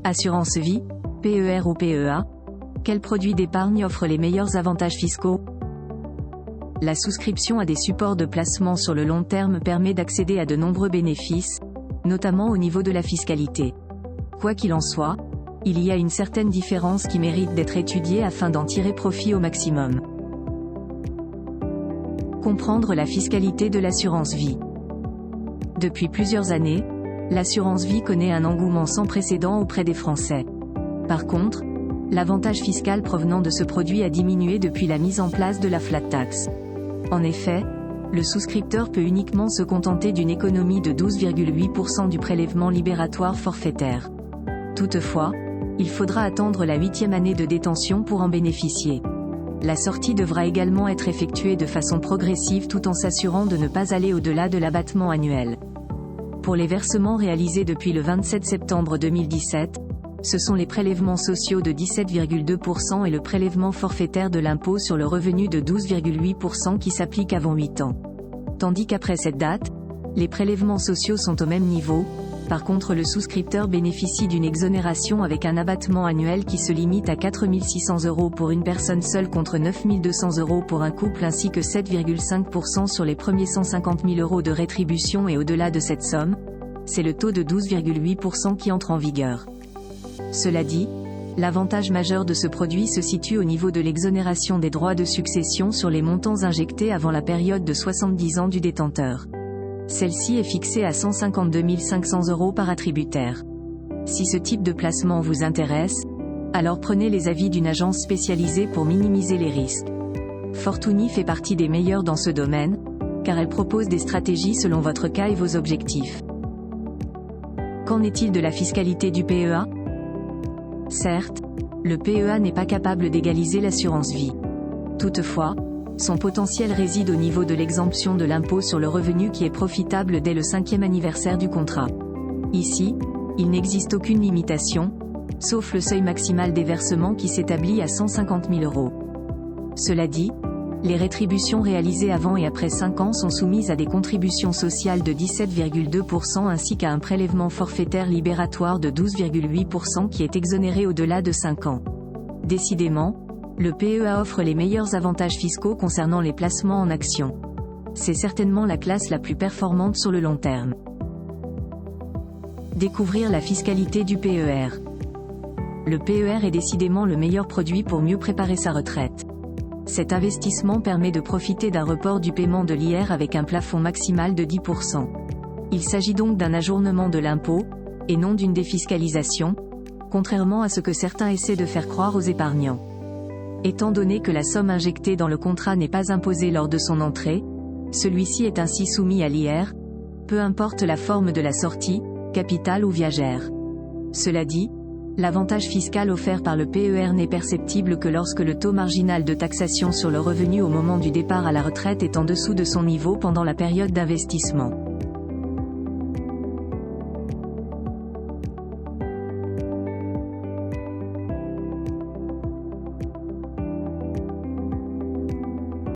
Assurance vie, PER ou PEA? Quel produit d'épargne offre les meilleurs avantages fiscaux? La souscription à des supports de placement sur le long terme permet d'accéder à de nombreux bénéfices, notamment au niveau de la fiscalité. Quoi qu'il en soit, il y a une certaine différence qui mérite d'être étudiée afin d'en tirer profit au maximum. Comprendre la fiscalité de l'assurance vie. Depuis plusieurs années, l'assurance vie connaît un engouement sans précédent auprès des Français. Par contre, l'avantage fiscal provenant de ce produit a diminué depuis la mise en place de la flat tax. En effet, le souscripteur peut uniquement se contenter d'une économie de 12,8% du prélèvement libératoire forfaitaire. Toutefois, il faudra attendre la 8e année de détention pour en bénéficier. La sortie devra également être effectuée de façon progressive tout en s'assurant de ne pas aller au-delà de l'abattement annuel. Pour les versements réalisés depuis le 27 septembre 2017, ce sont les prélèvements sociaux de 17,2% et le prélèvement forfaitaire de l'impôt sur le revenu de 12,8% qui s'appliquent avant 8 ans. Tandis qu'après cette date, les prélèvements sociaux sont au même niveau. Par contre, le souscripteur bénéficie d'une exonération avec un abattement annuel qui se limite à 4 600 € pour une personne seule contre 9 200 € pour un couple ainsi que 7,5% sur les premiers 150 000 € de rétribution et au-delà de cette somme, c'est le taux de 12,8% qui entre en vigueur. Cela dit, l'avantage majeur de ce produit se situe au niveau de l'exonération des droits de succession sur les montants injectés avant la période de 70 ans du détenteur. Celle-ci est fixée à 152 500 € par attributaire. Si ce type de placement vous intéresse, alors prenez les avis d'une agence spécialisée pour minimiser les risques. Fortuny fait partie des meilleurs dans ce domaine, car elle propose des stratégies selon votre cas et vos objectifs. Qu'en est-il de la fiscalité du PEA? Certes, le PEA n'est pas capable d'égaliser l'assurance vie. Toutefois, son potentiel réside au niveau de l'exemption de l'impôt sur le revenu qui est profitable dès le 5e anniversaire du contrat. Ici, il n'existe aucune limitation, sauf le seuil maximal des versements qui s'établit à 150 000 €. Cela dit, les rétributions réalisées avant et après 5 ans sont soumises à des contributions sociales de 17,2% ainsi qu'à un prélèvement forfaitaire libératoire de 12,8% qui est exonéré au-delà de 5 ans. Décidément, le PEA offre les meilleurs avantages fiscaux concernant les placements en actions. C'est certainement la classe la plus performante sur le long terme. Découvrir la fiscalité du PER. Le PER est décidément le meilleur produit pour mieux préparer sa retraite. Cet investissement permet de profiter d'un report du paiement de l'IR avec un plafond maximal de 10%. Il s'agit donc d'un ajournement de l'impôt, et non d'une défiscalisation, contrairement à ce que certains essaient de faire croire aux épargnants. Étant donné que la somme injectée dans le contrat n'est pas imposée lors de son entrée, celui-ci est ainsi soumis à l'IR, peu importe la forme de la sortie, capital ou viagère. Cela dit, l'avantage fiscal offert par le PER n'est perceptible que lorsque le taux marginal de taxation sur le revenu au moment du départ à la retraite est en dessous de son niveau pendant la période d'investissement.